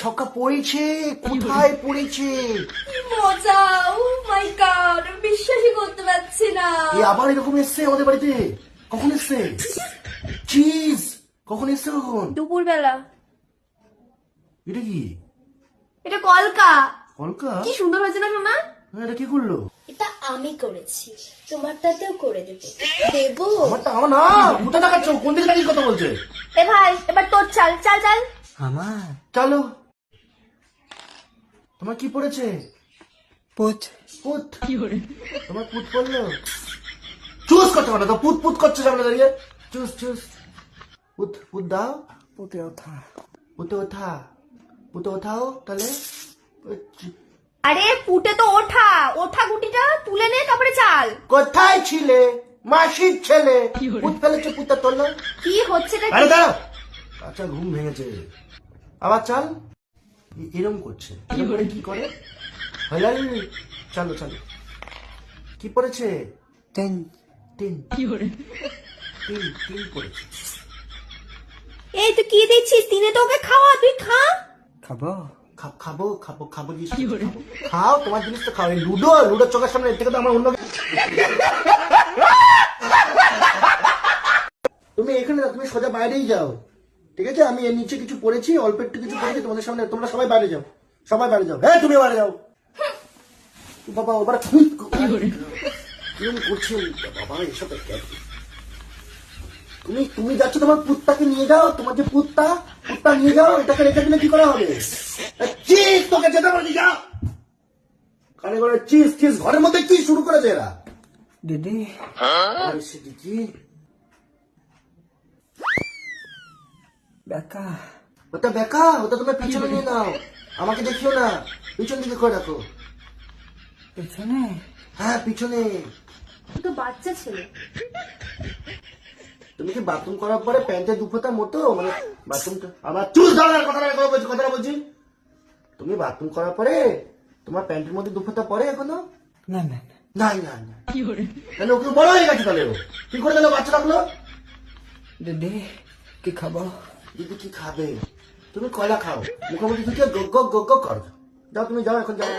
ছক্কা পড়েছে, কোথায় পড়েছে? কি মজা! ও মাই গড, বিশ্বাসই করতে পারছি না। এ আবার এরকম এসছে আমাদের বাড়িতে? কখন এসছে? চিজ কখন এসছে? কখন? দুপুরবেলা। এটা কি? এটা কলকা। কলকা? কি সুন্দর হয়েছে না সোনা? এটা কি করলো? এটা আমি করেছি, তোমারটাতেও করে দেবো। দেবো? আমারটা আমার না, কোথা দেখাচ্ছ? কোন দিকে দাঁড়িয়ে কথা বলছে? এ ভাই, এবার তোর চাল চাল চাল। আমার চলো। তোমার কি পড়েছে? পুত পুত। তোমার পুত পড়লো? চুজ করতে পারো তো, পুত পুত করছে সামনে দাঁড়িয়ে। Choose choose. পুত পুত দাও। পুতে ওঠা পুতে ওঠা। পুতে ওঠাও তাহলে। আরে পুটে তো ওঠা, ওঠা গুটিটা তুলে নে তারপরে চাল। কোথায় ছিলে? মাসির ছেলে। পুত ফেলেছে, পুতটা তোলো। কি হচ্ছে এটা? আরে দাঁড়াও। আচ্ছা ঘুম ভেঙেছে। আবার চাল। এরম করছে। এরম করে কি করে? হালাল। চলো চলো। কি পড়েছে? তিন তিন। তিন তিন পড়েছে। এই তুই কি দিচ্ছিস? দিনে তো ওকে খাওয়া, তুই খা। খাবো খাবো খাবো খাবো জিনিস খাবো। খাও, তোমার জিনিস তো খাও। এই লুডো লুডোর চোখের সামনে এর থেকে তো আমার অন্য। তুমি এখানে না, তুমি সোজা বাইরেই যাও, ঠিক আছে? আমি এর নিচে কিছু পড়েছি, অল্প একটু কিছু পড়েছি তোমাদের সামনে। তোমরা সবাই বাইরে যাও, সবাই বাইরে যাও। হ্যাঁ তুমি বাইরে যাও। বাবা ওবার কিরম করছে বাবা এসব? তুমি তুমি যাচ্ছ, তোমার পুত্তাকে নিয়ে যাও। তোমার যে পুত্তা নিয়ে যাও। এটাকে রেখে দিলে কি করা হবে? চিজ তোকে যেতে পারি, যা। কানে করে চিজ চিজ। ঘরের মধ্যে কি শুরু করেছে এরা? দিদি আর সে দিদি, বেকা ওটা বেকা। ওটা তুমি পিছনে নিয়ে নাও, আমাকে দেখিও না। পিছন দিকে করে রাখো। পেছনে হ্যাঁ পিছনে। তো বাচ্চা ছেলে। তুমি কি বাথরুম করার পরে প্যান্টের দুফোটা মতো, মানে বাথরুমটা আবার চুল ধরার কথাটা বলছি। তুমি বাথরুম করার পরে তোমার প্যান্টের মধ্যে দুফোটা পরে এখনো? না না না নাই না না। তাহলে ওকে বড় হয়ে গেছে, তাহলে ও কি করে দিল বাচ্চা রাখলো? দিদি কি খাবো? দিদি কি খাবে? তুমি কলা খাও, মুখোমুখি ঢুকে গগ গগ গগ গগ কর। যাও তুমি যাও, এখন যাও।